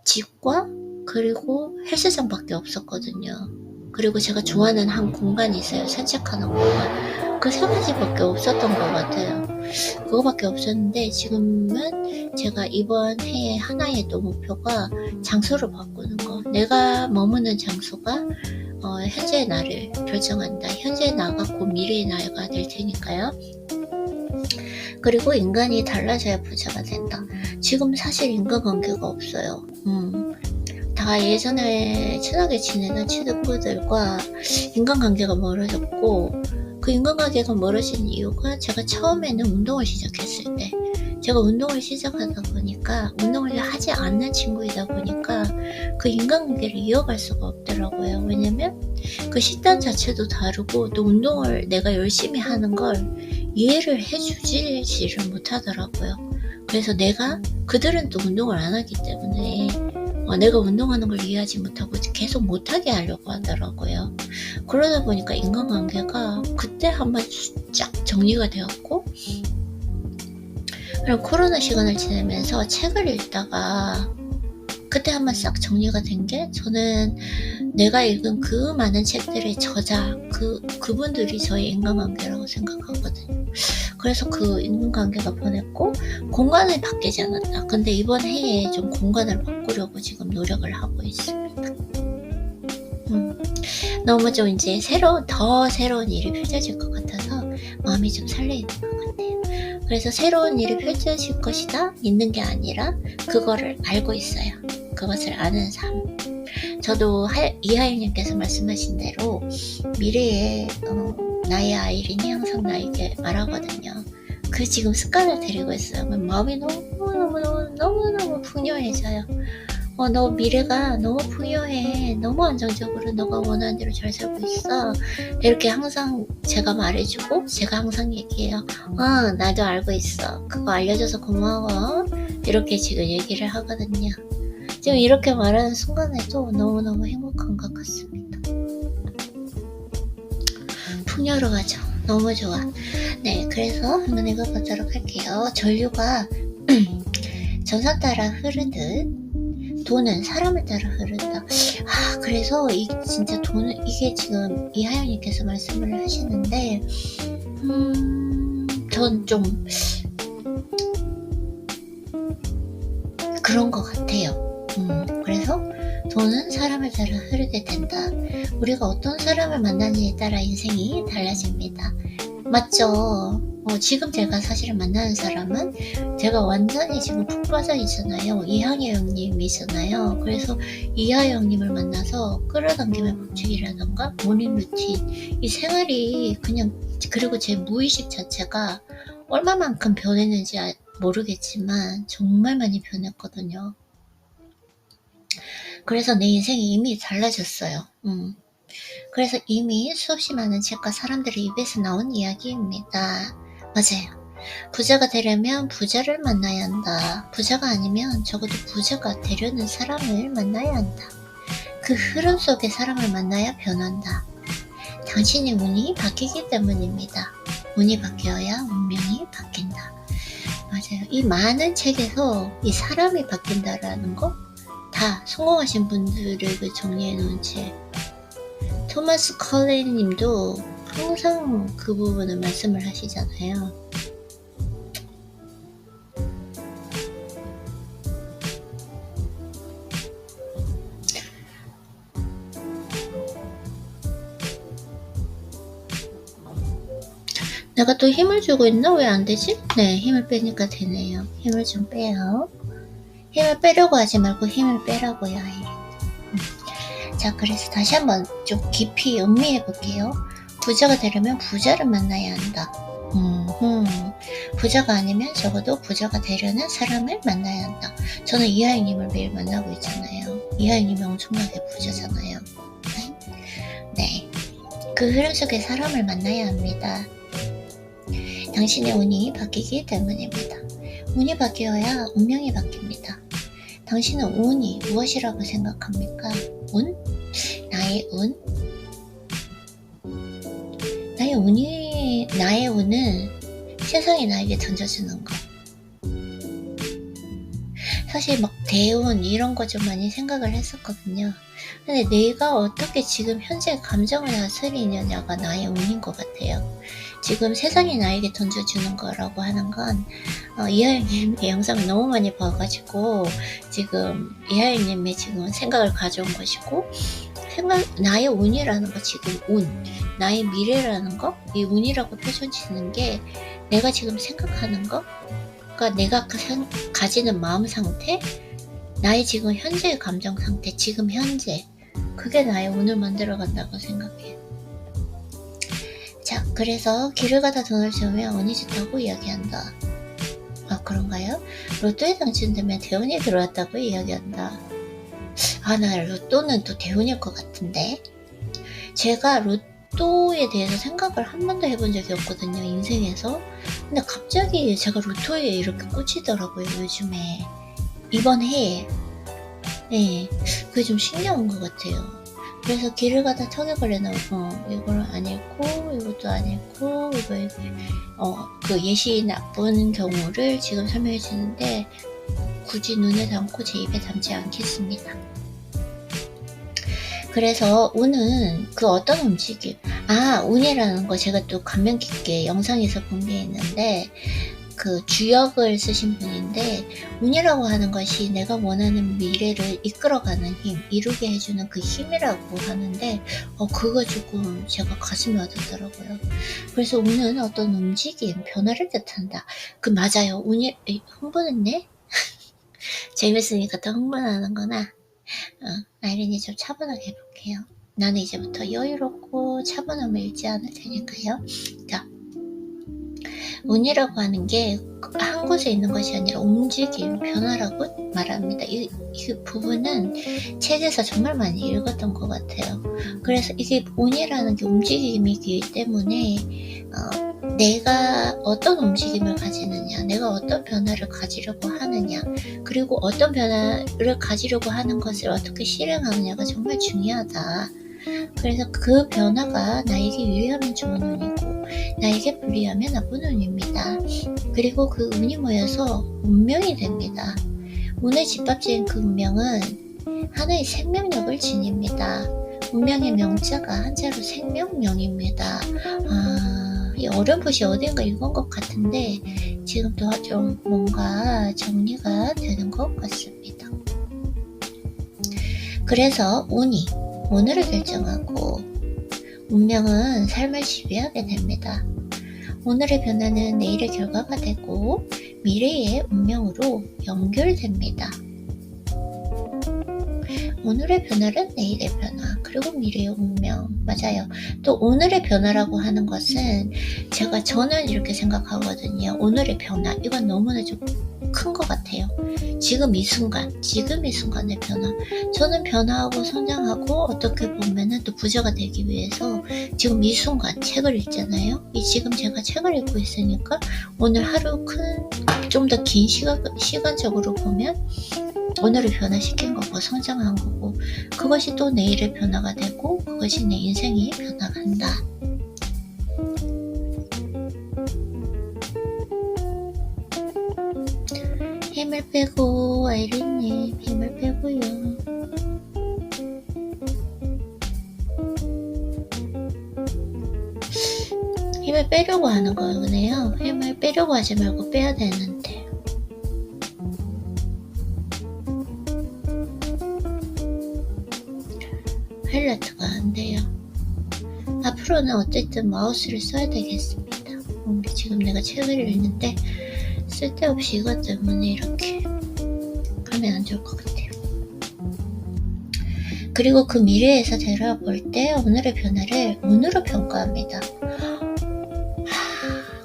집과 그리고 헬스장밖에 없었거든요. 그리고 제가 좋아하는 한 공간이 있어요. 산책하는 공간. 그 세 가지밖에 없었던 것 같아요. 그거밖에 없었는데, 지금은 제가 이번 해의 하나의 또 목표가 장소를 바꾸는 거. 내가 머무는 장소가 현재의 나를 결정한다. 현재의 나가 곧 미래의 나가 될 테니까요. 그리고 인간이 달라져야 부자가 된다. 지금 사실 인간관계가 없어요. 다 예전에 친하게 지내는 친구들과 인간관계가 멀어졌고, 그 인간관계가 멀어진 이유가 제가 처음에는 운동을 시작했을 때, 제가 운동을 시작하다 보니까, 운동을 하지 않는 친구이다 보니까 그 인간관계를 이어갈 수가 없더라고요. 왜냐면 그 식단 자체도 다르고, 또 운동을 내가 열심히 하는 걸 이해를 해주지를 못하더라고요. 그래서 그들은 또 운동을 안 하기 때문에 내가 운동하는 걸 이해하지 못하고 계속 못하게 하려고 하더라고요. 그러다 보니까 인간관계가 그때 한번 쫙 정리가 되었고, 그럼 코로나 시간을 지내면서 책을 읽다가 그때 한번 싹 정리가 된 게, 저는 내가 읽은 그 많은 책들의 저자, 그분들이 저의 인간관계라고 생각하거든요. 그래서 그 인간관계가 변했고 공간이 바뀌지 않았다. 근데 이번 해에 좀 공간을 바꾸려고 지금 노력을 하고 있습니다. 너무 좀 이제 더 새로운 일이 펼쳐질 것 같아서 마음이 좀 설레이는 것 같아요. 그래서 새로운 일이 펼쳐질 것이다 있는 게 아니라 그거를 알고 있어요. 그것을 아는 삶. 저도 이하일님께서 말씀하신 대로 미래에 나의 아이린이 항상 나에게 말하거든요. 그 지금 습관을 들이고 있어요. 마음이 너무너무 풍요해져요. 너 미래가 너무 풍요해. 너무 안정적으로 너가 원하는 대로 잘 살고 있어. 이렇게 항상 제가 말해주고 제가 항상 얘기해요. 나도 알고 있어. 그거 알려줘서 고마워. 이렇게 지금 얘기를 하거든요. 지금 이렇게 말하는 순간에도 너무너무 행복한 것 같습니다. 풍요로워져. 너무 좋아. 네, 그래서 한번 읽어보도록 할게요. 전류가 전선 따라 흐르듯 돈은 사람을 따라 흐른다. 그래서 진짜 돈은, 이게 지금 이하연님께서 말씀을 하시는데 전 좀 그런 것 같아요. 그래서 돈은 사람을 따라 흐르게 된다. 우리가 어떤 사람을 만나느냐에 따라 인생이 달라집니다. 맞죠? 지금 제가 사실은 만나는 사람은 제가 완전히 지금 푹 빠져 있잖아요. 이하여 형님이잖아요. 그래서 이하여 형님을 만나서 끌어당김의 법칙이라던가 모닝 루틴, 이 생활이 그냥, 그리고 제 무의식 자체가 얼마만큼 변했는지 모르겠지만 정말 많이 변했거든요. 그래서 내 인생이 이미 달라졌어요. 그래서 이미 수없이 많은 책과 사람들의 입에서 나온 이야기입니다. 맞아요. 부자가 되려면 부자를 만나야 한다. 부자가 아니면 적어도 부자가 되려는 사람을 만나야 한다. 그 흐름 속의 사람을 만나야 변한다. 당신의 운이 바뀌기 때문입니다. 운이 바뀌어야 운명이 바뀐다. 맞아요. 이 많은 책에서 이 사람이 바뀐다라는 거 다 성공하신 분들을 정리해 놓은 책. 토마스 컬레이 님도 항상 그 부분을 말씀을 하시잖아요. 내가 또 힘을 주고 있나? 왜 안 되지? 네, 힘을 빼니까 되네요. 힘을 좀 빼요. 힘을 빼려고 하지 말고 힘을 빼라고요. 자, 그래서 다시 한번 좀 깊이 음미해 볼게요. 부자가 되려면 부자를 만나야 한다. 부자가 아니면 적어도 부자가 되려는 사람을 만나야 한다. 저는 이하영님을 매일 만나고 있잖아요. 이하영님이 엄청나게 부자잖아요. 네, 그 흐름 속의 사람을 만나야 합니다. 당신의 운이 바뀌기 때문입니다. 운이 바뀌어야 운명이 바뀝니다. 당신은 운이 무엇이라고 생각합니까? 운? 나의 운? 나의 운은 세상이 나에게 던져주는 거. 사실 막 대운 이런 거 좀 많이 생각을 했었거든요. 근데 내가 어떻게 지금 현재 감정을 다스리느냐가 나의 운인 것 같아요. 지금 세상이 나에게 던져주는 거라고 하는 건 이하연님의 영상을 너무 많이 봐가지고 지금 이하연님의 지금 생각을 가져온 것이고, 나의 운이라는 거, 지금 운, 나의 미래라는 거, 이 운이라고 표현치는 게 내가 지금 생각하는 거, 그러니까 내가 가지는 마음 상태, 나의 지금 현재의 감정 상태, 지금 현재, 그게 나의 운을 만들어 간다고 생각해요. 자, 그래서 길을 가다 돈을 주면 운이 좋다고 이야기한다. 그런가요? 로또에 당첨되면 대운이 들어왔다고 이야기한다. 나 로또는 또 대운일 것 같은데. 제가 로또에 대해서 생각을 한 번도 해본 적이 없거든요, 인생에서. 근데 갑자기 제가 로또에 이렇게 꽂히더라고요, 요즘에. 이번 해에. 네, 그게 좀 신기한 것 같아요. 그래서 길을 가다 통역을 해놓고 이걸 안 읽고 이것도 안 읽고 그 예시 나쁜 경우를 지금 설명해 주는데 굳이 눈에 담고 제 입에 담지 않겠습니다. 그래서 운은 그 어떤 움직임, 운이라는 거 제가 또 감명 깊게 영상에서 본 게 있는데, 그 주역을 쓰신 분인데, 운이라고 하는 것이 내가 원하는 미래를 이끌어가는 힘, 이루게 해주는 그 힘이라고 하는데, 그거 조금 제가 가슴이 와닿더라고요. 그래서 운은 어떤 움직임, 변화를 뜻한다. 맞아요. 운이, 흥분했네? 재밌으니까 더 흥분하는구나. 아이린이 좀 차분하게 해볼게요. 나는 이제부터 여유롭고 차분함을 잃지 않을 테니까요. 자, 운이라고 하는 게 한 곳에 있는 것이 아니라 움직임, 변화라고 말합니다. 이 부분은 책에서 정말 많이 읽었던 것 같아요. 그래서 이게 운이라는 게 움직임이기 때문에 내가 어떤 움직임을 가지느냐, 내가 어떤 변화를 가지려고 하느냐, 그리고 어떤 변화를 가지려고 하는 것을 어떻게 실행하느냐가 정말 중요하다. 그래서 그 변화가 나에게 유리하면 좋은 운이고 나에게 불리하면 나쁜 운입니다. 그리고 그 운이 모여서 운명이 됩니다. 운에 집합된 그 운명은 하나의 생명력을 지닙니다. 운명의 명자가 한자로 생명명입니다. 이 어렴풋이 어딘가 읽은 것 같은데 지금 또 좀 뭔가 정리가 되는 것 같습니다. 그래서 운이 오늘을 결정하고 운명은 삶을 지배하게 됩니다. 오늘의 변화는 내일의 결과가 되고 미래의 운명으로 연결됩니다. 오늘의 변화는 내일의 변화, 그리고 미래의 운명. 맞아요. 또 오늘의 변화라고 하는 것은 저는 이렇게 생각하거든요. 오늘의 변화, 이건 너무나 좀 큰 것 같아요. 지금 이 순간의 변화. 저는 변화하고 성장하고 어떻게 보면은 또 부자가 되기 위해서 지금 이 순간 책을 읽잖아요. 지금 제가 책을 읽고 있으니까 오늘 하루 좀 더 긴 시간적으로 보면 오늘을 변화시킨 거고 성장한 거고 그것이 또 내일의 변화가 되고 그것이 내 인생이 변화간다. 힘을 빼고 아이린님 힘을 빼고요. 힘을 빼려고 하는 거네요. 힘을 빼려고 하지 말고 빼야 되는데. 하이라이트가 안 돼요. 앞으로는 어쨌든 마우스를 써야 되겠습니다. 지금 내가 책을 읽는데 쓸데없이 이것 때문에 이렇게 하면 안 좋을 것 같아요. 그리고 그 미래에서 되돌아볼 때 오늘의 변화를 운으로 평가합니다.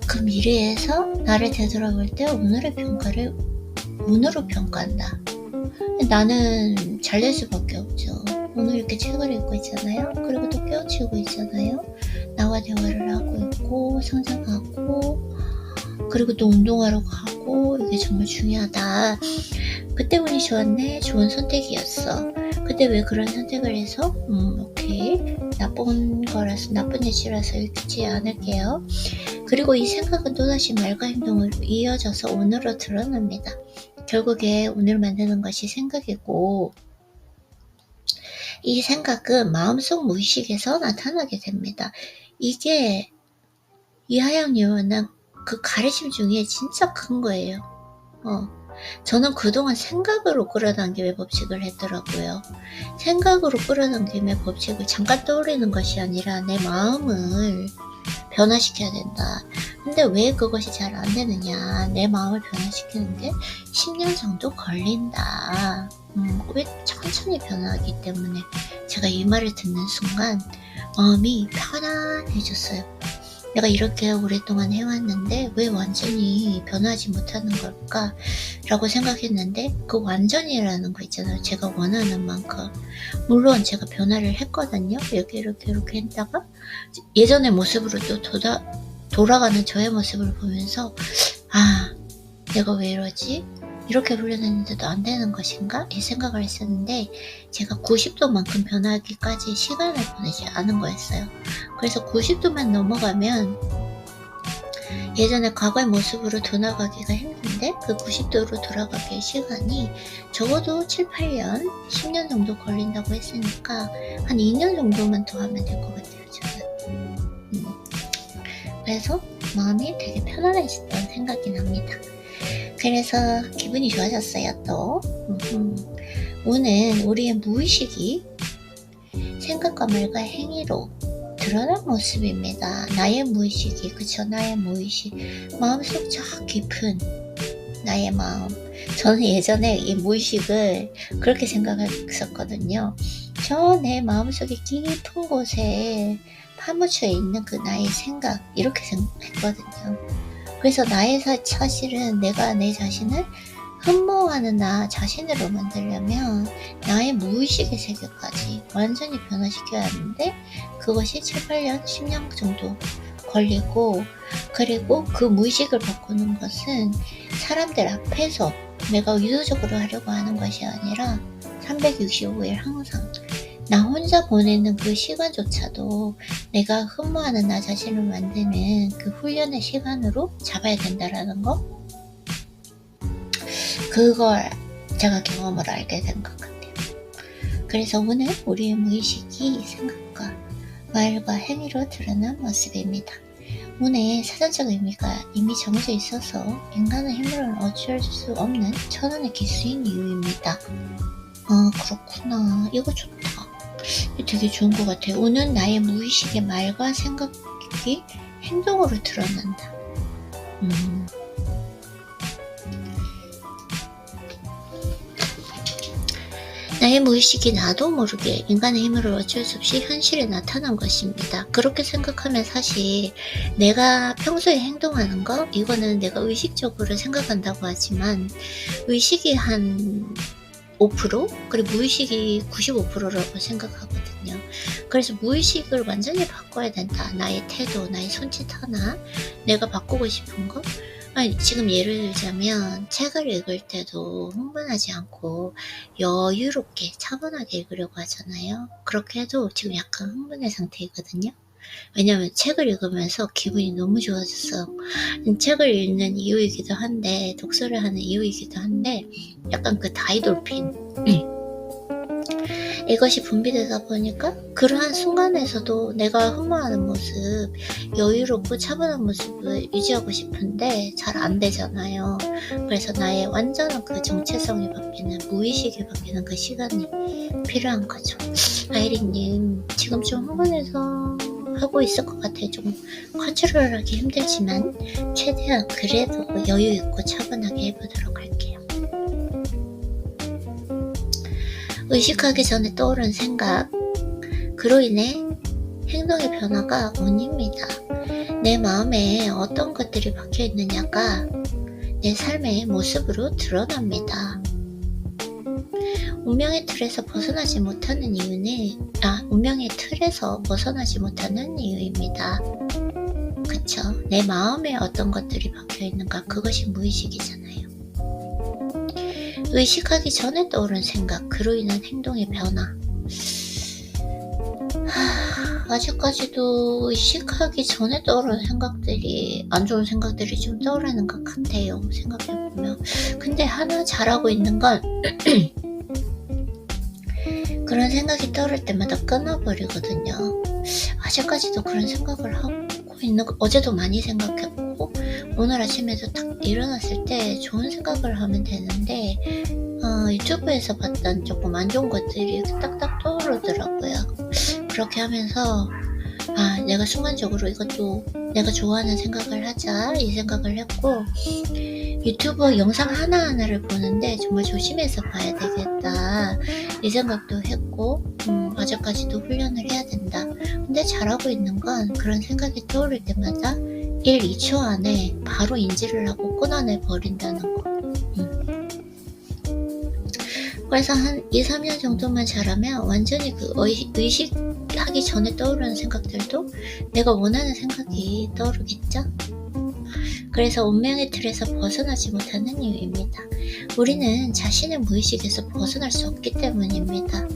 그 미래에서 나를 되돌아볼 때 오늘의 평가를 운으로 평가한다. 나는 잘 될 수밖에 없죠. 오늘 이렇게 책을 읽고 있잖아요. 그리고 또 깨우치고 있잖아요. 나와 대화를 하고 있고 성장하고 그리고 또 운동하러 가고 이게 정말 중요하다. 그때 운이 좋았네. 좋은 선택이었어. 그때 왜 그런 선택을 해서 오케이. 나쁜 예시라서 읽지 않을게요. 그리고 이 생각은 또다시 말과 행동으로 이어져서 오늘로 드러납니다. 결국에 오늘 만드는 것이 생각이고 이 생각은 마음속 무의식에서 나타나게 됩니다. 이게 이하영님 만난 그 가르침 중에 진짜 큰 거예요. 저는 그동안 생각으로 끌어당김의 법칙을 했더라고요. 생각으로 끌어당김의 법칙을 잠깐 떠올리는 것이 아니라 내 마음을 변화시켜야 된다. 근데 왜 그것이 잘 안 되느냐. 내 마음을 변화시키는데 10년 정도 걸린다. 왜 천천히 변화하기 때문에 제가 이 말을 듣는 순간 마음이 편안해졌어요. 내가 이렇게 오랫동안 해왔는데 왜 완전히 변하지 못하는 걸까? 라고 생각했는데 그 완전이라는 거 있잖아요. 제가 원하는 만큼. 물론 제가 변화를 했거든요. 이렇게 했다가 예전의 모습으로 또 돌아가는 저의 모습을 보면서 내가 왜 이러지? 이렇게 훈련했는데도 안 되는 것인가? 이 생각을 했었는데 제가 90도만큼 변하기까지 시간을 보내지 않은 거였어요. 그래서 90도만 넘어가면 예전에 과거의 모습으로 돌아가기가 힘든데 그 90도로 돌아가기의 시간이 적어도 7, 8년, 10년 정도 걸린다고 했으니까 한 2년 정도만 더 하면 될 것 같아요, 저는. 그래서 마음이 되게 편안해졌던 생각이 납니다. 그래서 기분이 좋아졌어요, 또. 오늘 우리의 무의식이 생각과 말과 행위로 드러난 모습입니다. 나의 무의식이, 그쵸? 나의 무의식. 마음속 저 깊은 나의 마음. 저는 예전에 이 무의식을 그렇게 생각했었거든요. 저 내 마음속의 깊은 곳에 파묻혀 있는 그 나의 생각, 이렇게 생각했거든요. 그래서 나의 사실은 내가 내 자신을 흠모하는 나 자신으로 만들려면 나의 무의식의 세계까지 완전히 변화시켜야 하는데 그것이 7, 8년, 10년 정도 걸리고, 그리고 그 무의식을 바꾸는 것은 사람들 앞에서 내가 의도적으로 하려고 하는 것이 아니라 365일 항상 나 혼자 보내는 그 시간조차도 내가 흠모하는 나 자신을 만드는 그 훈련의 시간으로 잡아야 된다라는 거, 그걸 제가 경험으로 알게 된 것 같아요. 그래서 오늘 우리의 무의식이 생각과 말과 행위로 드러난 모습입니다. 오늘 사전적 의미가 이미 정해져 있어서 인간의 힘으로는 어찌할 수 없는 천원의 기수인 이유입니다. 아, 그렇구나. 이거 좋다. 되게 좋은 것 같아요. 오늘 나의 무의식의 말과 생각이 행동으로 드러난다. 나의 무의식이 나도 모르게 인간의 힘으로 어쩔 수 없이 현실에 나타난 것입니다. 그렇게 생각하면 사실 내가 평소에 행동하는 거, 이거는 내가 의식적으로 생각한다고 하지만 의식이 한 5%? 그리고 무의식이 95%라고 생각하거든요. 그래서 무의식을 완전히 바꿔야 된다. 나의 태도, 나의 손짓 하나, 내가 바꾸고 싶은 거. 아니, 지금 예를 들자면 책을 읽을 때도 흥분하지 않고 여유롭게 차분하게 읽으려고 하잖아요. 그렇게 해도 지금 약간 흥분의 상태이거든요. 왜냐면 책을 읽으면서 기분이 너무 좋아졌어요. 책을 읽는 이유이기도 한데, 독서를 하는 이유이기도 한데, 약간 그 다이돌핀 이것이 분비되다 보니까 그러한 순간에서도 내가 흠모하는 모습, 여유롭고 차분한 모습을 유지하고 싶은데 잘 안 되잖아요. 그래서 나의 완전한 그 정체성이 바뀌는, 무의식이 바뀌는 그 시간이 필요한 거죠. 아이리님, 지금 좀 흥분해서 하고 있을 것 같아요. 좀 컨트롤하기 힘들지만 최대한 그래도 여유 있고 차분하게 해보도록 할게요. 의식하기 전에 떠오른 생각, 그로 인해 행동의 변화가 운입니다. 내 마음에 어떤 것들이 박혀 있느냐가 내 삶의 모습으로 드러납니다. 운명의 틀에서 벗어나지 못하는 이유입니다. 그쵸? 내 마음에 어떤 것들이 박혀 있는가, 그것이 무의식이잖아요. 의식하기 전에 떠오른 생각, 그로 인한 행동의 변화. 아직까지도 의식하기 전에 떠오르는 생각들이, 안 좋은 생각들이 좀 떠오르는 것 같아요. 생각해보면. 근데 하나 잘하고 있는 건 그런 생각이 떠오를 때마다 끊어버리거든요. 아직까지도 그런 생각을 하고 있는 거, 어제도 많이 생각했고 오늘 아침에도 딱 일어났을 때 좋은 생각을 하면 되는데 유튜브에서 봤던 조금 안 좋은 것들이 딱딱 떠오르더라고요. 그렇게 하면서 내가 순간적으로 이것도 내가 좋아하는 생각을 하자, 이 생각을 했고, 유튜브 영상 하나하나를 보는데 정말 조심해서 봐야 되겠다, 이 생각도 했고, 아직까지도 훈련을 해야 된다. 근데 잘하고 있는 건 그런 생각이 떠오를 때마다 1, 2초 안에 바로 인지를 하고 끊어내 버린다는 거. 그래서 한 2, 3년 정도만 잘하면 완전히 그 의식하기 전에 떠오르는 생각들도 내가 원하는 생각이 떠오르겠죠? 그래서 운명의 틀에서 벗어나지 못하는 이유입니다. 우리는 자신의 무의식에서 벗어날 수 없기 때문입니다.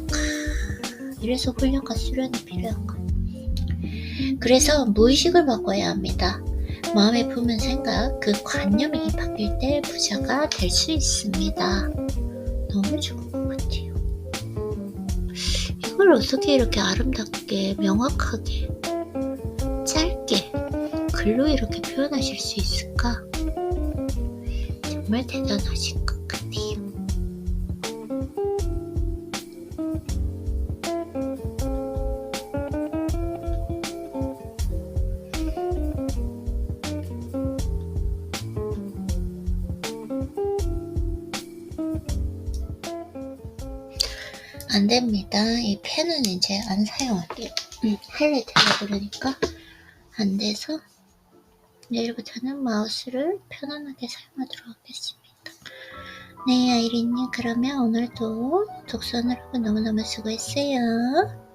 이래서 훈련과 수련이 필요한 거예요. 그래서 무의식을 바꿔야 합니다. 마음에 품은 생각, 그 관념이 바뀔 때 부자가 될 수 있습니다. 너무 좋은 것 같아요. 이걸 어떻게 이렇게 아름답게, 명확하게, 짧게, 글로 이렇게 표현하실 수 있을까? 정말 대단하신 것 같아요. 안 됩니다. 이 펜은 이제 안 사용할게요. 하이라이트가 그러니까 안 돼서 내일부터는 마우스를 편안하게 사용하도록 하겠습니다. 네, 아이린님, 그러면 오늘도 독서하느라고 너무너무 수고했어요.